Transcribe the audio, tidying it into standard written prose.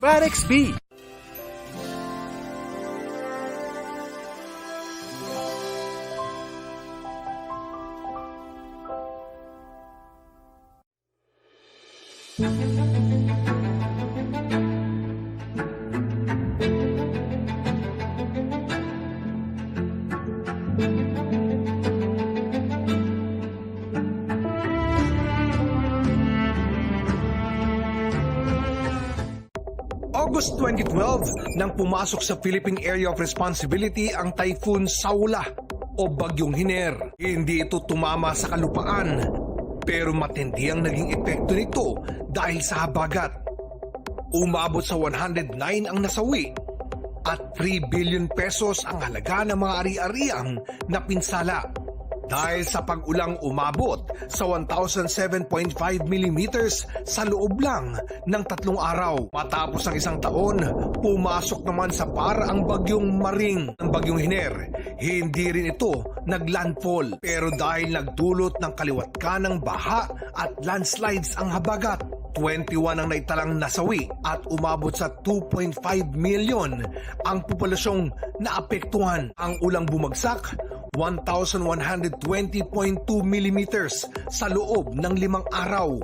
Varex B. August 2012 nang pumasok sa Philippine Area of Responsibility ang Typhoon Saula o Bagyong Hiner. Hindi ito tumama sa kalupaan, pero matindi ang naging epekto nito dahil sa habagat. Umabot sa 109 ang nasawi at 3 billion pesos ang halaga ng mga ari-ariang napinsala. Dahil sa pag-ulang umabot sa 1,007.5 mm sa loob lang ng 3 araw. Matapos ang isang taon, pumasok naman sa para ang Bagyong Maring ng Bagyong Hiner. Hindi rin ito naglandfall, pero dahil nagdulot ng kaliwat ka ng baha at landslides ang habagat, 21 ang naitalang nasawi at umabot sa 2.5 million ang populasyong naapektuhan. Ang ulang bumagsak 1,120.2 mm sa loob ng 5 araw.